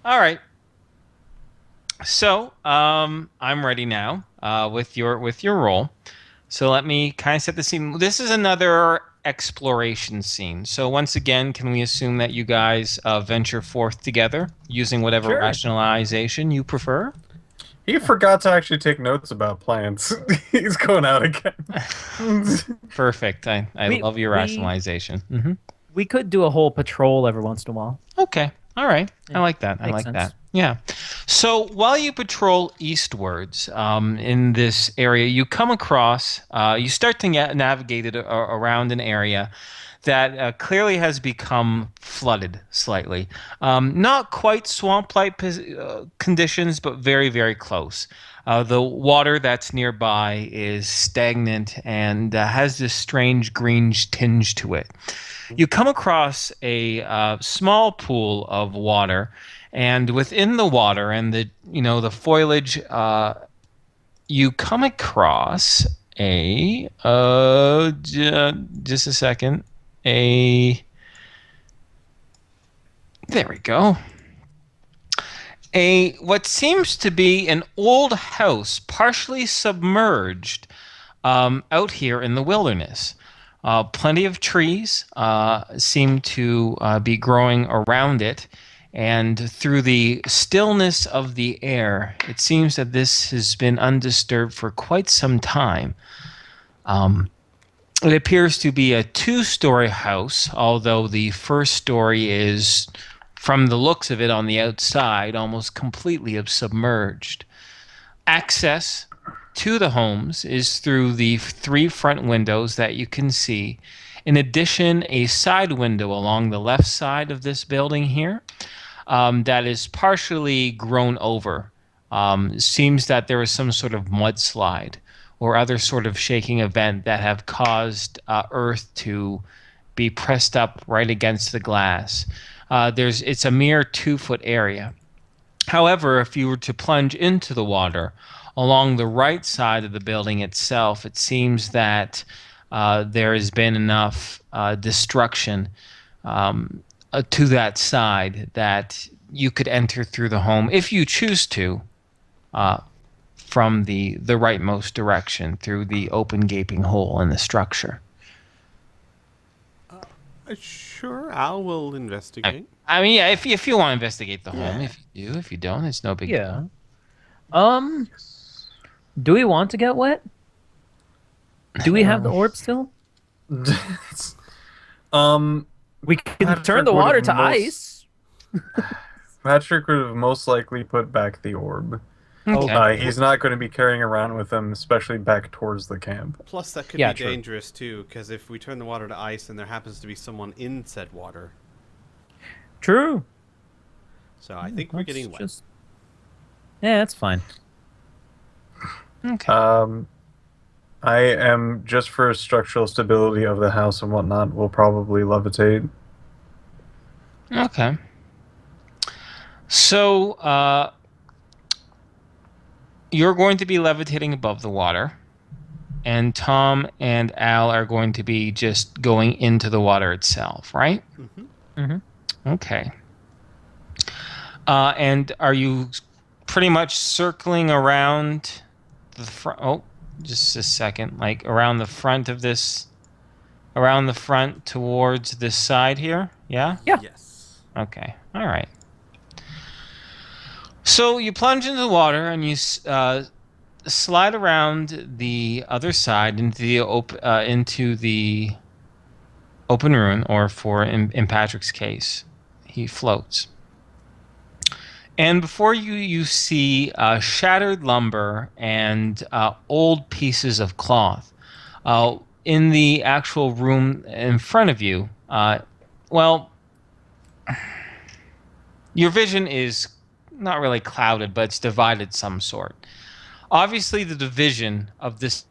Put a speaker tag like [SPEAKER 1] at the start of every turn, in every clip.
[SPEAKER 1] All right. So, I'm ready now with your role. So let me kind of set the scene. This is another exploration scene. So once again, can we assume that you guys venture forth together using whatever
[SPEAKER 2] Sure.
[SPEAKER 1] rationalization you prefer?
[SPEAKER 2] He forgot to actually take notes about plants. He's going out again.
[SPEAKER 1] Perfect. I
[SPEAKER 3] We
[SPEAKER 1] love your
[SPEAKER 3] we
[SPEAKER 1] rationalization.
[SPEAKER 3] we could do a whole patrol every once in a while.
[SPEAKER 1] Okay. All right. I
[SPEAKER 3] Yeah,
[SPEAKER 1] like that. I
[SPEAKER 3] makes
[SPEAKER 1] like that.
[SPEAKER 3] sense.
[SPEAKER 1] Yeah. So while you patrol eastwards in this area, you come across, you start to navigate it around an area that clearly has become flooded slightly. Not quite swamp-like conditions, but very, very close. The water that's nearby is stagnant and has this strange green tinge to it. You come across a small pool of water, and within the water and the foliage, you come across just a second, a there we go, a what seems to be an old house, partially submerged, out here in the wilderness. Plenty of trees seem to be growing around it, and through the stillness of the air, it seems that this has been undisturbed for quite some time. Um, it appears to be a two-story house, although the first story is, from the looks of it on the outside, almost completely submerged. Access to the homes is through the three front windows that you can see. In addition, a side window along the left side of this building here that is partially grown over. Seems that there was some sort of mudslide or other sort of shaking event that have caused earth to be pressed up right against the glass. It's a mere 2 foot area. However, if you were to plunge into the water along the right side of the building itself, it seems that there has been enough destruction to that side that you could enter through the home if you choose to uh, from the rightmost direction through the open gaping hole in the structure.
[SPEAKER 4] Sure, Al will
[SPEAKER 1] I,
[SPEAKER 4] investigate.
[SPEAKER 1] I mean, yeah, if you want to investigate the home,
[SPEAKER 4] Yeah.
[SPEAKER 1] if you do, if you don't, it's no big
[SPEAKER 3] Yeah.
[SPEAKER 1] deal.
[SPEAKER 3] Um, do we want to get wet? Do we have the
[SPEAKER 2] Um,
[SPEAKER 3] orb still?
[SPEAKER 2] um,
[SPEAKER 3] We can turn
[SPEAKER 2] Patrick
[SPEAKER 3] the
[SPEAKER 2] would have
[SPEAKER 3] water to
[SPEAKER 2] most
[SPEAKER 3] ice.
[SPEAKER 2] Patrick would have most likely put back the orb.
[SPEAKER 1] Okay.
[SPEAKER 2] He's not going to be carrying around with him, especially back towards the camp.
[SPEAKER 4] Plus, that could
[SPEAKER 3] Yeah,
[SPEAKER 4] be
[SPEAKER 3] true.
[SPEAKER 4] dangerous too, because if we turn the water to ice and there happens to be someone in said water,
[SPEAKER 3] True.
[SPEAKER 4] so I think we're
[SPEAKER 3] Let's
[SPEAKER 4] getting wet.
[SPEAKER 3] just. Yeah, that's fine.
[SPEAKER 1] Okay.
[SPEAKER 2] Um, I am just for structural stability of the house and whatnot. Will probably levitate.
[SPEAKER 1] Okay. So, you're going to be levitating above the water, and Tom and Al are going to be just going into the water itself, right?
[SPEAKER 4] Hmm.
[SPEAKER 3] Mm-hmm.
[SPEAKER 1] Okay. And are you pretty much circling around the front? Oh, just a second. Like around the front of this, around the front towards this side here? Yeah?
[SPEAKER 3] Yeah.
[SPEAKER 4] Yes.
[SPEAKER 1] Okay. All right. So you plunge into the water and you slide around the other side into the open ruin, or in Patrick's case, he floats. And before you see shattered lumber and old pieces of cloth. In the actual room in front of you, well, your vision is not really clouded, but it's divided some sort. Obviously, the division of this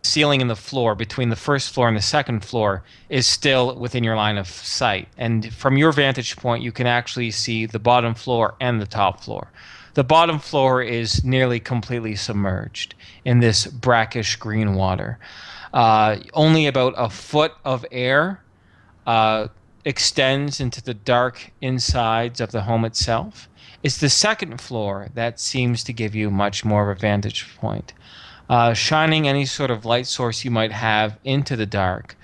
[SPEAKER 1] ceiling and the floor between the first floor and the second floor is still within your line of sight. And from your vantage point, you can actually see the bottom floor and the top floor. The bottom floor is nearly completely submerged in this brackish green water. Only about a foot of air uh, extends into the dark insides of the home itself. It's the second floor that seems to give you much more of a vantage point. Shining any sort of light source you might have into the dark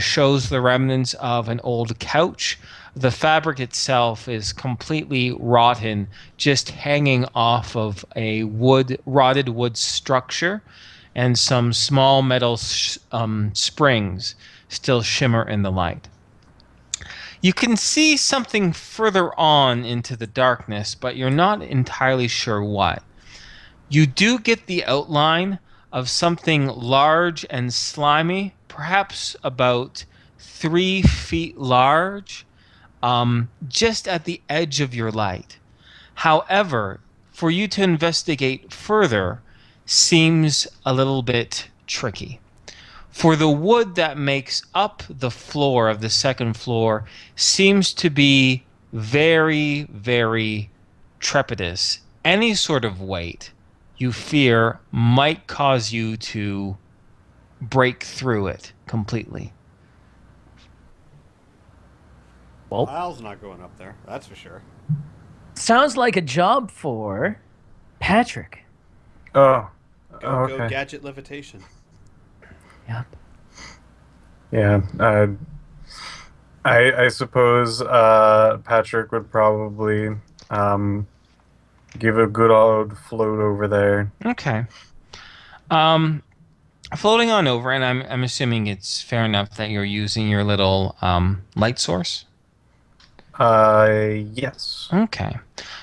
[SPEAKER 1] shows the remnants of an old couch. The fabric itself is completely rotten, just hanging off of a rotted wood structure, and some small metal springs still shimmer in the light. You can see something further on into the darkness, but you're not entirely sure what. You do get the outline of something large and slimy, perhaps about 3 feet large, just at the edge of your light. However, for you to investigate further seems a little bit tricky. For the wood that makes up the floor of the second floor seems to be very, very trepidous. Any sort of weight you fear might cause you to break through it completely.
[SPEAKER 3] Well,
[SPEAKER 4] Al's not going up there, that's for sure.
[SPEAKER 3] sounds like a job for Patrick.
[SPEAKER 2] Oh,
[SPEAKER 4] Go
[SPEAKER 2] okay.
[SPEAKER 4] Gadgetlevitation.
[SPEAKER 3] Yep.
[SPEAKER 2] Yeah, I suppose Patrick would probably give a good old float over there.
[SPEAKER 1] Okay. Floating on over, and I'm assuming it's fair enough that you're using your little light source.
[SPEAKER 2] Yes.
[SPEAKER 1] Okay.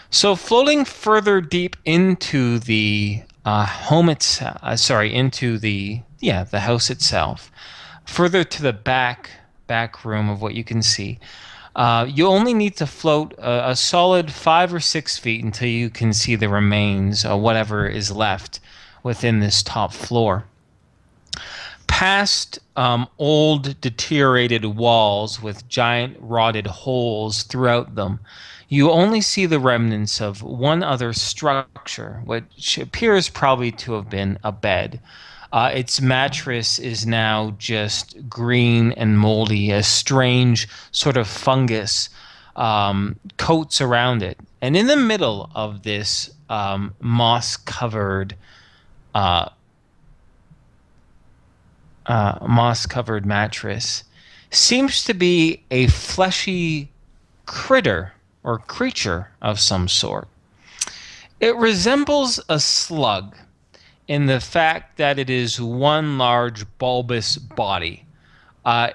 [SPEAKER 1] So floating further deep into the home itself, into the house itself, further to the back room of what you can see. You only need to float a solid 5 or 6 feet until you can see the remains, whatever is left within this top floor. Past old deteriorated walls with giant rotted holes throughout them, you only see the remnants of one other structure, which appears probably to have been a bed. Its mattress is now just green and moldy. A strange sort of fungus coats around it. And in the middle of this moss-covered mattress seems to be a fleshy critter or creature of some sort. It resembles a slug in the fact that it is one large bulbous body.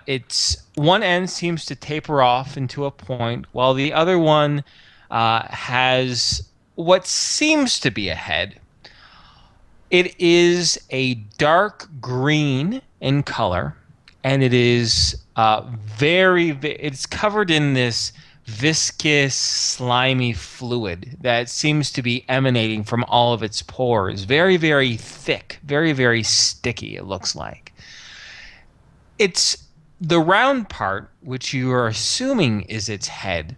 [SPEAKER 1] Its one end seems to taper off into a point, while the other one has what seems to be a head. It is a dark green in color, and it is it's covered in this viscous, slimy fluid that seems to be emanating from all of its pores. Very, very thick, very, very sticky, it looks like. It's the round part, which you are assuming is its head,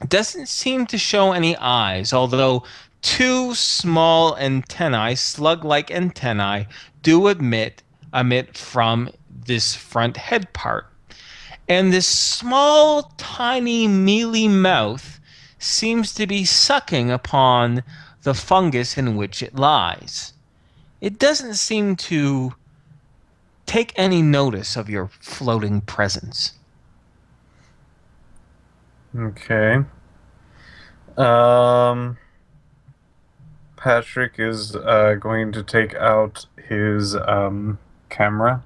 [SPEAKER 1] doesn't seem to show any eyes, although 2 small antennae, slug-like antennae, do emit from this front head part. And this small, tiny, mealy mouth seems to be sucking upon the fungus in which it lies. It doesn't seem to take any notice of your floating presence.
[SPEAKER 2] Okay. Patrick is going to take out his camera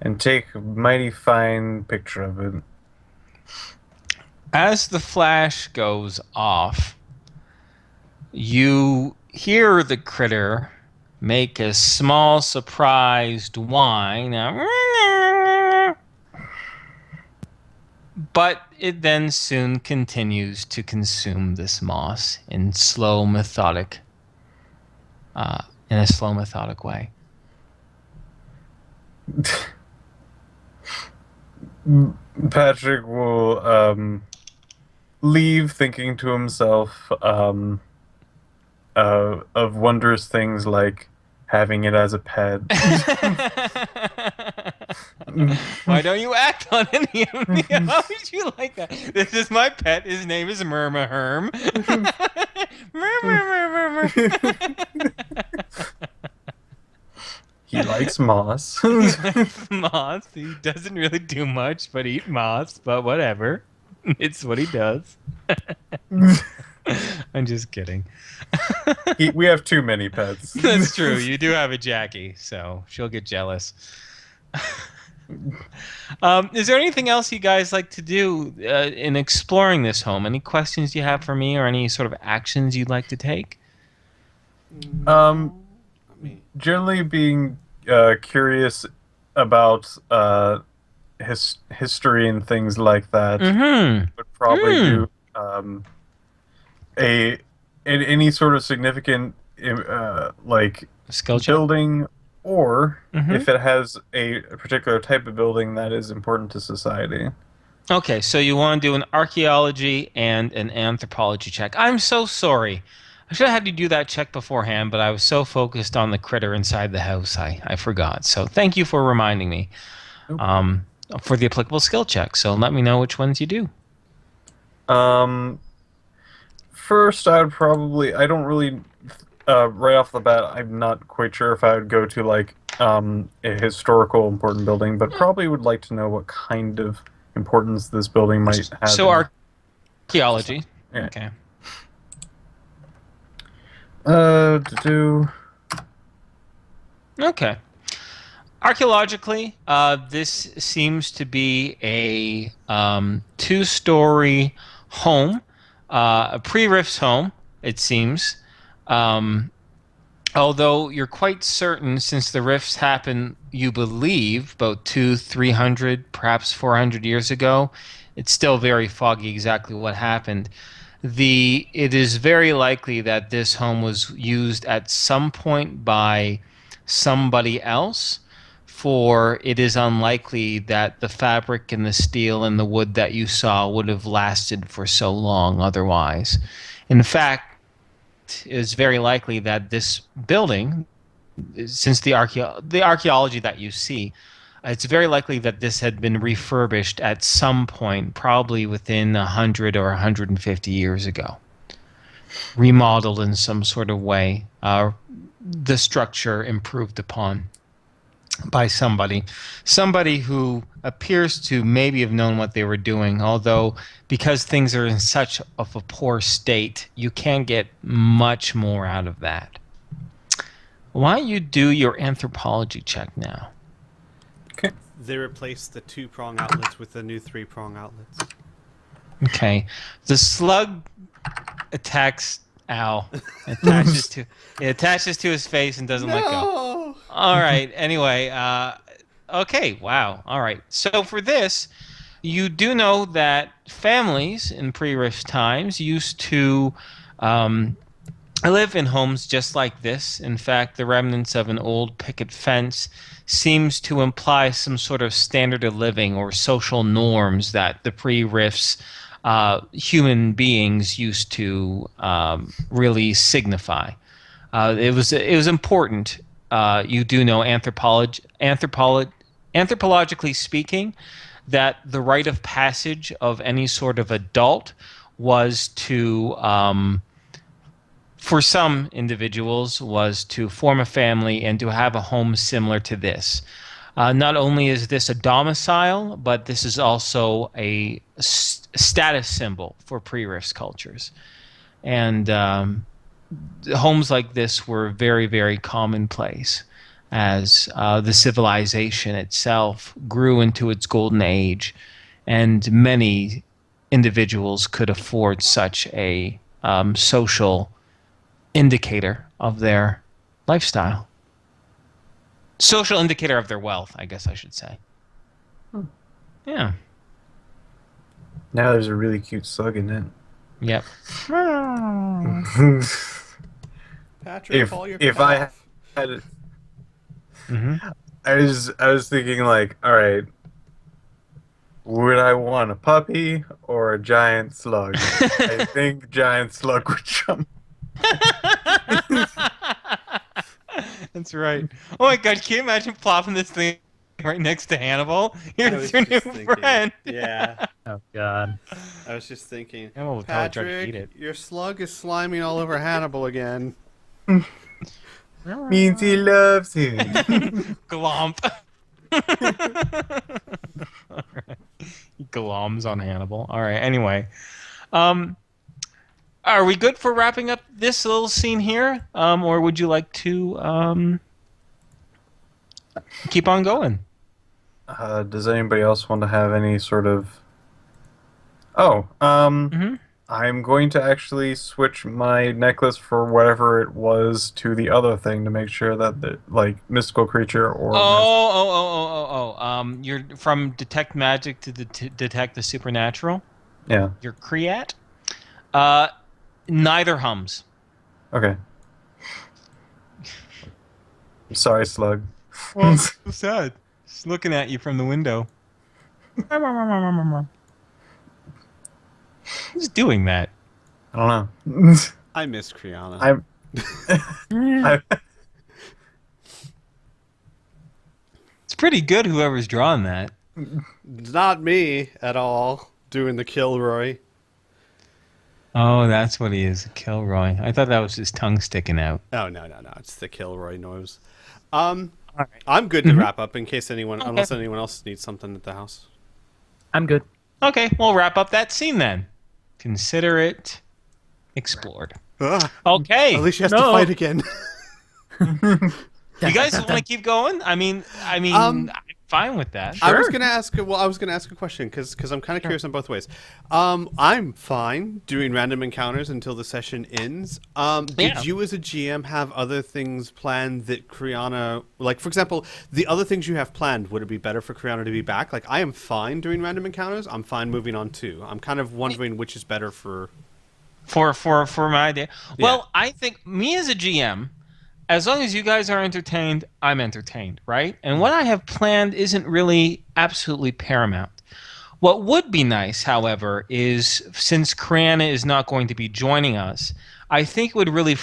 [SPEAKER 2] and take a mighty fine picture of it.
[SPEAKER 1] As the flash goes off, you hear the critter make a small, surprised whine, but it then soon continues to consume this moss in a slow, methodic way.
[SPEAKER 2] Patrick will leave thinking to himself of wondrous things like having it as a pet.
[SPEAKER 1] Why don't you act on any of me? How would you like that? This is my pet. His name is Murma Herm.
[SPEAKER 2] He likes moss.
[SPEAKER 1] He likes moss. He doesn't really do much but eat moss, but whatever. It's what he does. I'm just kidding.
[SPEAKER 2] We have too many pets.
[SPEAKER 1] That's true. You do have a Jackie, so she'll get jealous. Is there anything else you guys like to do in exploring this home? Any questions you have for me or any sort of actions you'd like to take?
[SPEAKER 2] Generally being curious about history and things like that. Would probably do any sort of significant like
[SPEAKER 1] Skill check?
[SPEAKER 2] building, or if it has a particular type of building that is important to society.
[SPEAKER 1] Okay, so you want to do an archaeology and an anthropology check. I'm so sorry. I should have had you do that check beforehand, but I was so focused on the critter inside the house, I forgot. So thank you for reminding me for the applicable skill check. So let me know which ones you do.
[SPEAKER 2] First, I don't really, right off the bat, I'm not quite sure if I would go to like a historical important building, but probably would like to know what kind of importance this building might have.
[SPEAKER 1] So archaeology.
[SPEAKER 2] Yeah.
[SPEAKER 1] Okay. Okay. Archaeologically, this seems to be a two-story home, a pre-rifts home, it seems. Although you're quite certain, since the rifts happened, you believe, about 300, perhaps 400 years ago, it's still very foggy exactly what happened. It is very likely that this home was used at some point by somebody else, for it is unlikely that the fabric and the steel and the wood that you saw would have lasted for so long otherwise. In fact, it is very likely that this building, since the archaeology that you see, it's very likely that this had been refurbished at some point, probably within 100 or 150 years ago. Remodeled in some sort of way. The structure improved upon by somebody who appears to maybe have known what they were doing, although because things are in such of a poor state, you can't get much more out of that. Why don't you do your anthropology check now?
[SPEAKER 2] Okay.
[SPEAKER 4] They replaced the 2-prong outlets with the new 3-prong outlets.
[SPEAKER 1] Okay. The slug attacks Al. It attaches to his face and doesn't let go. All right. Anyway, okay. Wow. All right. So for this, you do know that families in pre-rift times used to live in homes just like this. In fact, the remnants of an old picket fence seems to imply some sort of standard of living or social norms that the pre-rifts human beings used to really signify. It was important. You do know anthropologically speaking, that the rite of passage of any sort of adult was to, for some individuals, was to form a family and to have a home similar to this. Not only is this a domicile, but this is also a status symbol for pre-rifts cultures. And homes like this were very, very commonplace as the civilization itself grew into its golden age, and many individuals could afford such a social indicator of their lifestyle. Social indicator of their wealth, I guess I should say. Yeah.
[SPEAKER 2] Now there's a really cute slug in it.
[SPEAKER 1] Yep.
[SPEAKER 4] Patrick, call your
[SPEAKER 2] if
[SPEAKER 4] pet
[SPEAKER 2] I
[SPEAKER 4] off.
[SPEAKER 2] had it,
[SPEAKER 1] Mm-hmm.
[SPEAKER 2] I was thinking like, all right, would I want a puppy or a giant slug? I think giant slug would jump.
[SPEAKER 1] That's right. Oh my god, can you imagine plopping this thing right next to Hannibal.
[SPEAKER 4] I
[SPEAKER 1] Here's
[SPEAKER 4] was
[SPEAKER 1] your new
[SPEAKER 4] just thinking,
[SPEAKER 1] friend.
[SPEAKER 4] Yeah.
[SPEAKER 3] Oh God.
[SPEAKER 4] I was just thinking,
[SPEAKER 1] Hannibal would probably try to eat
[SPEAKER 4] Patrick,
[SPEAKER 1] it.
[SPEAKER 4] your slug is sliming all over Hannibal again.
[SPEAKER 2] Means he loves him.
[SPEAKER 1] Glomp. All right. He gloms on Hannibal. All right. Anyway, are we good for wrapping up this little scene here, or would you like to keep on going?
[SPEAKER 2] Does anybody else want to have any sort of... Oh,
[SPEAKER 1] Mm-hmm.
[SPEAKER 2] I'm going to actually switch my necklace for whatever it was to the other thing to make sure that the, like, mystical creature or...
[SPEAKER 1] You're from detect magic to detect the supernatural.
[SPEAKER 2] Yeah,
[SPEAKER 1] You're Creat. Neither hums.
[SPEAKER 2] okay. Sorry, Slug.
[SPEAKER 1] Well, so sad. Just looking at you from the window. Who's doing that?
[SPEAKER 2] I don't know.
[SPEAKER 4] I miss Criana.
[SPEAKER 2] I'm... I...
[SPEAKER 1] It's pretty good. Whoever's drawn that.
[SPEAKER 4] Not me at all doing the Kilroy.
[SPEAKER 1] Oh, that's what he is, Kilroy. I thought that was his tongue sticking out.
[SPEAKER 4] Oh no, it's the Kilroy noise. I'm good to wrap up in case unless anyone else needs something at the house.
[SPEAKER 3] I'm good.
[SPEAKER 1] Okay, we'll wrap up that scene then. Consider it explored. Okay.
[SPEAKER 4] At least she has to fight again.
[SPEAKER 1] You guys want to keep going? I mean, I'm fine with that.
[SPEAKER 4] I was gonna ask a question because I'm kind of curious on both ways. I'm fine doing random encounters until the session ends. Did you, as a GM, have other things planned that Criana, like for example, the other things you have planned? Would it be better for Criana to be back? Like, I am fine doing random encounters. I'm fine moving on too. I'm kind of wondering which is better for
[SPEAKER 1] my idea. Well, I think me as a GM, as long as you guys are entertained, I'm entertained, right? And what I have planned isn't really absolutely paramount. What would be nice, however, is since Criana is not going to be joining us, I think it would really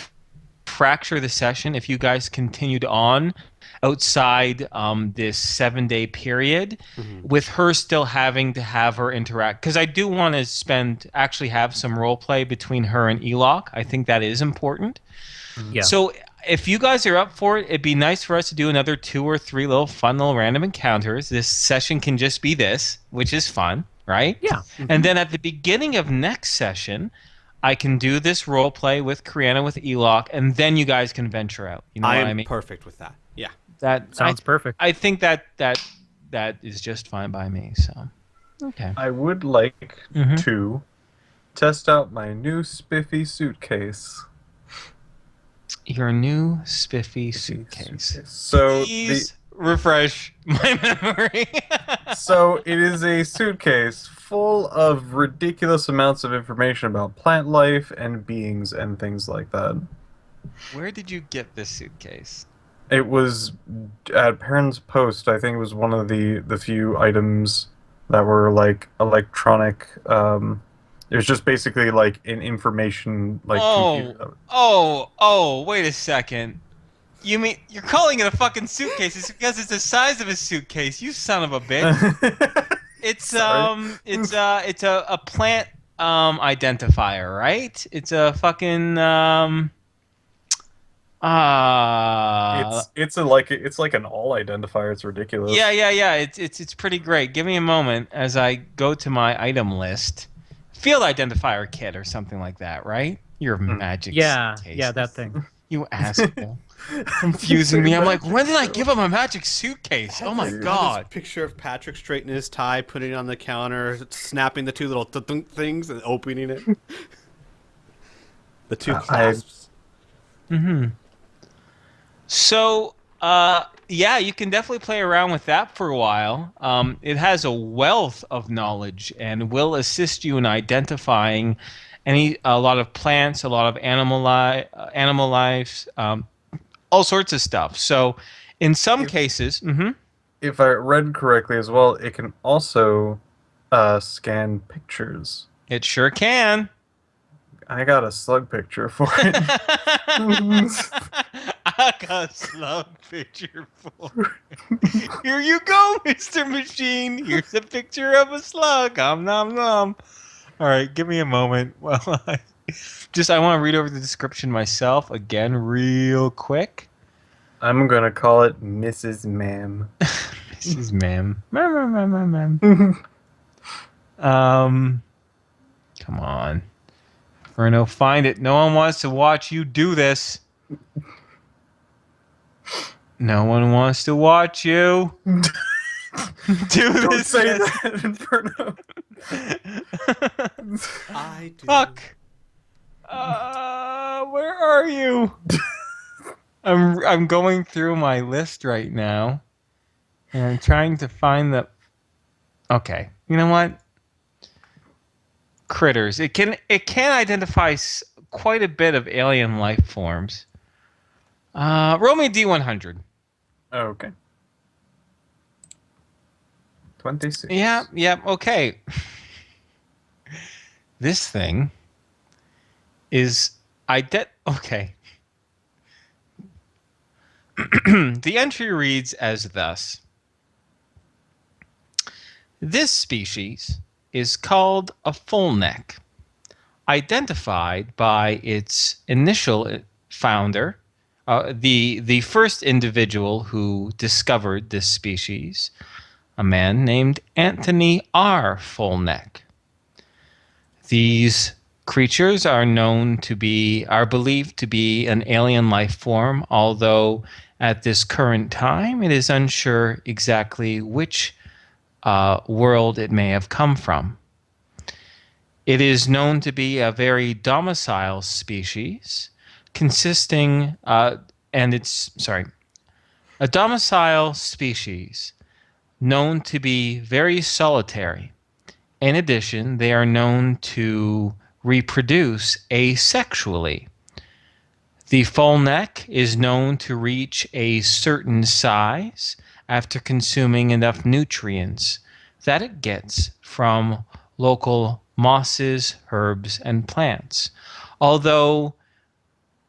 [SPEAKER 1] fracture the session if you guys continued on outside this 7-day period with her still having to have her interact. Because I do want to actually have some role play between her and Eloch. I think that is important.
[SPEAKER 3] Yeah.
[SPEAKER 1] So if you guys are up for it, it'd be nice for us to do another 2 or 3 little fun little random encounters. This session can just be this, which is fun, right?
[SPEAKER 3] Yeah.
[SPEAKER 1] And then at the beginning of next session, I can do this role play with Criana with Eloch, and then you guys can venture out. You know what I mean?
[SPEAKER 4] perfect with that. Yeah.
[SPEAKER 1] That
[SPEAKER 3] Sounds perfect.
[SPEAKER 1] I think that is just fine by me. So, okay.
[SPEAKER 2] I would like to test out my new spiffy suitcase.
[SPEAKER 1] Your new spiffy suitcase.
[SPEAKER 2] So
[SPEAKER 1] Please refresh my memory.
[SPEAKER 2] So it is a suitcase full of ridiculous amounts of information about plant life and beings and things like that.
[SPEAKER 1] Where did you get this suitcase?
[SPEAKER 2] It was at Perrin's Post. I think it was one of the few items that were like electronic. It was just basically like an information like computer.
[SPEAKER 1] Wait a second. You mean you're calling it a fucking suitcase? It's because it's the size of a suitcase. You son of a bitch. It's a plant identifier, right? It's a fucking
[SPEAKER 2] it's like an all identifier. It's ridiculous.
[SPEAKER 1] Yeah. It's pretty great. Give me a moment as I go to my item list. Field identifier kit or something like that, right? Your magic suitcase.
[SPEAKER 3] Yeah, that thing.
[SPEAKER 1] You asshole. Confusing me. I'm like, when did I give up my magic suitcase? Oh my god.
[SPEAKER 4] Picture of Patrick straightening his tie, putting it on the counter, snapping the 2 little things and opening it. The 2 clasps.
[SPEAKER 1] So, yeah, you can definitely play around with that for a while. It has a wealth of knowledge and will assist you in identifying a lot of plants, a lot of animal lives, all sorts of stuff. So, in some cases,
[SPEAKER 2] if I read correctly as well, it can also scan pictures.
[SPEAKER 1] It sure can.
[SPEAKER 2] I got a slug picture for it.
[SPEAKER 1] a slug picture for you. Here you go, Mr. Machine. Here's a picture of a slug. Nom nom. All right, give me a moment. Well, I want to read over the description myself again, real quick.
[SPEAKER 2] I'm gonna call it Mrs. Ma'am.
[SPEAKER 1] Mrs. Ma'am. Ma'am. Come on. Inferno, find it. No one wants to watch you do this. No one wants to watch you do
[SPEAKER 2] Don't
[SPEAKER 1] this.
[SPEAKER 2] say that, Inferno.
[SPEAKER 4] I do.
[SPEAKER 1] Fuck. Where are you? I'm going through my list right now, and I'm trying to find the. Okay, you know what? Critters. It can identify quite a bit of alien life forms. Roll me D100.
[SPEAKER 2] Okay. 26.
[SPEAKER 1] Yeah, okay. This thing is okay. The entry reads as thus. This species is called a full neck, identified by its initial founder, the first individual who discovered this species, a man named Anthony R. Fullneck. These creatures are believed to be an alien life form, although at this current time it is unsure exactly which world it may have come from. It is known to be a very docile species, a domicile species known to be very solitary. In addition, they are known to reproduce asexually. The full neck is known to reach a certain size after consuming enough nutrients that it gets from local mosses, herbs, and plants. Although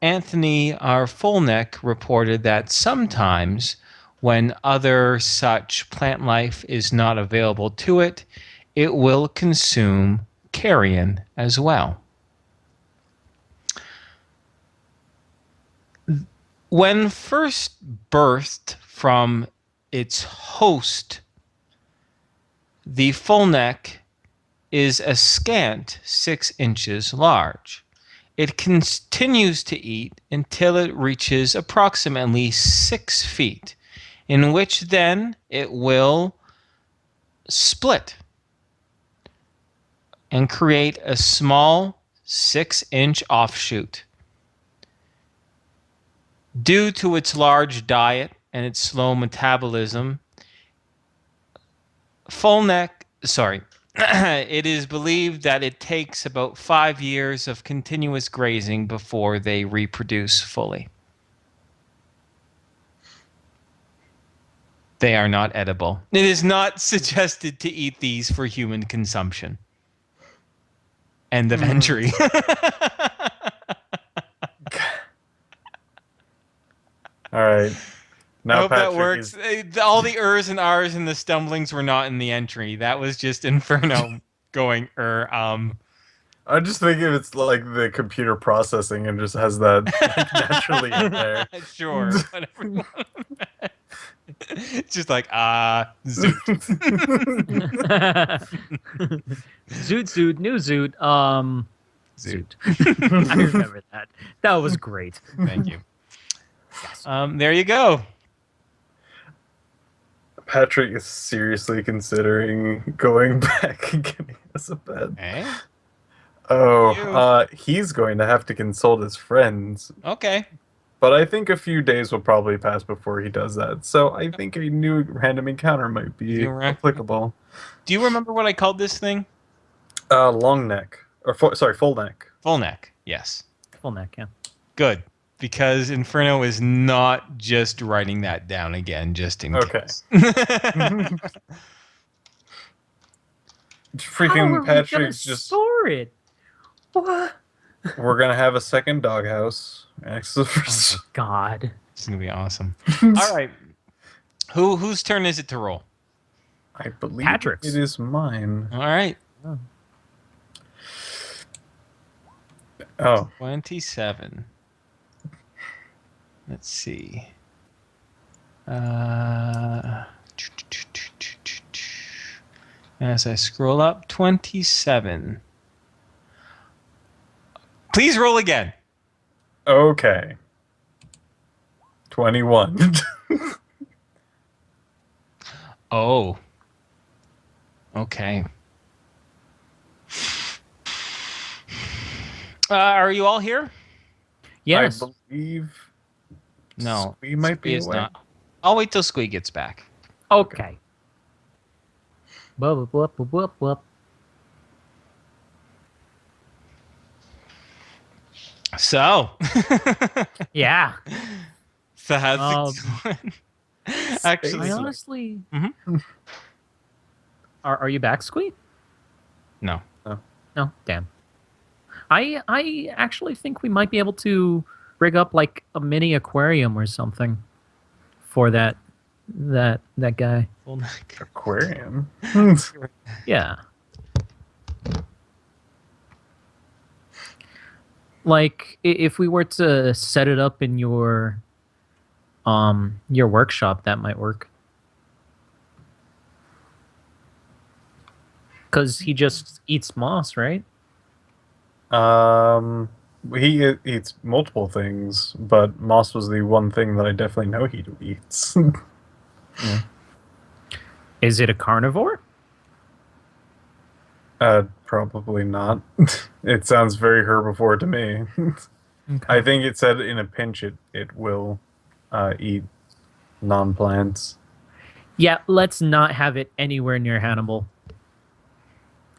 [SPEAKER 1] Anthony R. Fullneck reported that sometimes when other such plant life is not available to it, it will consume carrion as well. When first birthed from its host, the full neck is a scant 6 inches large. It continues to eat until it reaches approximately 6 feet, in which then it will split and create a small 6-inch offshoot. Due to its large diet and its slow metabolism, it is believed that it takes about 5 years of continuous grazing before they reproduce fully. They are not edible. It is not suggested to eat these for human consumption. End of entry.
[SPEAKER 2] All right. Now
[SPEAKER 1] I hope
[SPEAKER 2] Patrick
[SPEAKER 1] that works. All the ers and rs and the stumblings were not in the entry. That was just Inferno going
[SPEAKER 2] I just think if it's like the computer processing and just has that like, naturally in there.
[SPEAKER 1] Sure. Whatever. It's just like zoot.
[SPEAKER 3] Zoot, new zoot. Zoot. I remember that. That was great.
[SPEAKER 1] Thank you. There you go.
[SPEAKER 2] Patrick is seriously considering going back and getting us a bed.
[SPEAKER 1] Eh?
[SPEAKER 2] He's going to have to consult his friends.
[SPEAKER 1] Okay.
[SPEAKER 2] But I think a few days will probably pass before he does that. So I think a new random encounter might be applicable.
[SPEAKER 1] Do you remember what I called this thing?
[SPEAKER 2] Long neck. Full neck.
[SPEAKER 1] Full neck. Yes.
[SPEAKER 3] Full neck, yeah.
[SPEAKER 1] Good. Because Inferno is not just writing that down again, just in case.
[SPEAKER 2] Freaking Patrick's just
[SPEAKER 3] store it. What?
[SPEAKER 2] We're gonna have a second doghouse next to the first.
[SPEAKER 3] Oh my God.
[SPEAKER 1] This is gonna be awesome. All right. Whose turn is it to roll?
[SPEAKER 2] I believe
[SPEAKER 3] Patrick's.
[SPEAKER 2] it is mine.
[SPEAKER 1] All right.
[SPEAKER 2] Oh,
[SPEAKER 1] 27. Let's see. As I scroll up, 27. Please roll again.
[SPEAKER 2] okay. 21.
[SPEAKER 1] Oh. Okay. Are you all here?
[SPEAKER 3] Yes.
[SPEAKER 2] I believe
[SPEAKER 1] No.
[SPEAKER 2] we might be
[SPEAKER 1] Squee is
[SPEAKER 2] away.
[SPEAKER 1] not. I'll wait till Squee gets back.
[SPEAKER 3] Okay. Whoop, whoop, whoop, whoop, whoop.
[SPEAKER 1] So.
[SPEAKER 3] Yeah.
[SPEAKER 1] So how's it going? Actually,
[SPEAKER 3] I honestly.
[SPEAKER 1] Mhm.
[SPEAKER 3] Are you back, Squee?
[SPEAKER 1] no.
[SPEAKER 3] No, damn. I actually think we might be able to rig up like a mini aquarium or something for that guy.
[SPEAKER 1] Full neck.
[SPEAKER 2] Aquarium.
[SPEAKER 3] Yeah. Like if we were to set it up in your workshop, that might work. Cuz he just eats moss, right?
[SPEAKER 2] He eats multiple things, but moss was the one thing that I definitely know he eats.
[SPEAKER 3] Is it a carnivore?
[SPEAKER 2] Probably not. It sounds very herbivore to me. I think it said in a pinch it will eat non-plants.
[SPEAKER 3] Yeah, let's not have it anywhere near Hannibal.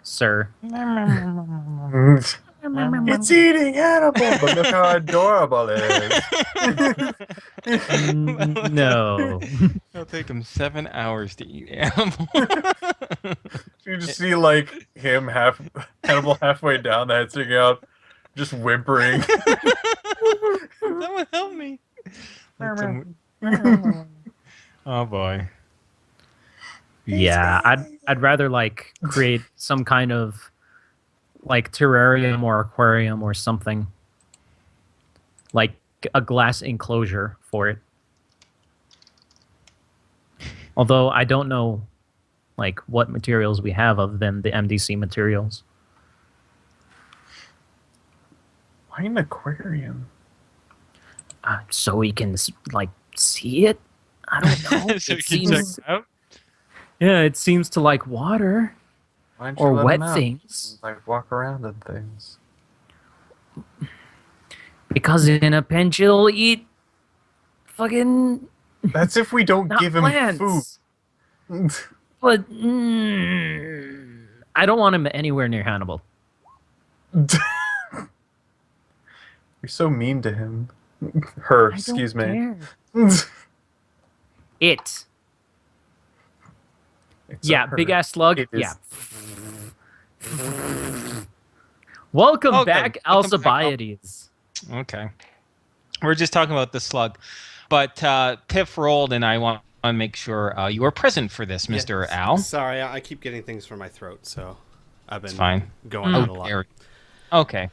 [SPEAKER 3] Sir.
[SPEAKER 2] It's eating animal, but look how adorable it is.
[SPEAKER 3] No.
[SPEAKER 1] It'll take him 7 hours to eat animal.
[SPEAKER 2] You just see like Hannibal halfway down the head sticking out, just whimpering.
[SPEAKER 1] Someone help me. Oh boy.
[SPEAKER 3] Yeah, I'd rather like create some kind of like terrarium or aquarium or something. Like a glass enclosure for it. Although I don't know like what materials we have other than the MDC materials.
[SPEAKER 2] Why an aquarium?
[SPEAKER 3] So we can like see it? I don't know.
[SPEAKER 1] So
[SPEAKER 3] It
[SPEAKER 1] you can check
[SPEAKER 3] seems-
[SPEAKER 1] it out.
[SPEAKER 3] Yeah, it seems to like water
[SPEAKER 2] Why don't you
[SPEAKER 3] or
[SPEAKER 2] let
[SPEAKER 3] wet
[SPEAKER 2] him out?
[SPEAKER 3] things.
[SPEAKER 2] Like walk around and things.
[SPEAKER 3] Because in a pinch it'll eat fucking
[SPEAKER 2] That's if we don't
[SPEAKER 3] not
[SPEAKER 2] give him
[SPEAKER 3] plants.
[SPEAKER 2] food.
[SPEAKER 3] But I don't want him anywhere near Hannibal.
[SPEAKER 2] You're so mean to him. Her,
[SPEAKER 3] I don't
[SPEAKER 2] excuse me.
[SPEAKER 3] care. It.
[SPEAKER 2] It's
[SPEAKER 3] Yeah,
[SPEAKER 2] a her.
[SPEAKER 3] big ass slug.
[SPEAKER 2] It is-
[SPEAKER 3] Yeah. Welcome
[SPEAKER 1] Okay,
[SPEAKER 3] back,
[SPEAKER 1] welcome back,
[SPEAKER 3] Alcibiades.
[SPEAKER 1] Okay. We're just talking about the slug. But Piff rolled, and I want to make sure you are present for this, Mr. Al.
[SPEAKER 4] Sorry, I keep getting things from my throat, so I've been
[SPEAKER 1] It's fine.
[SPEAKER 4] going
[SPEAKER 1] How
[SPEAKER 4] out a lot.
[SPEAKER 1] dare you. Okay.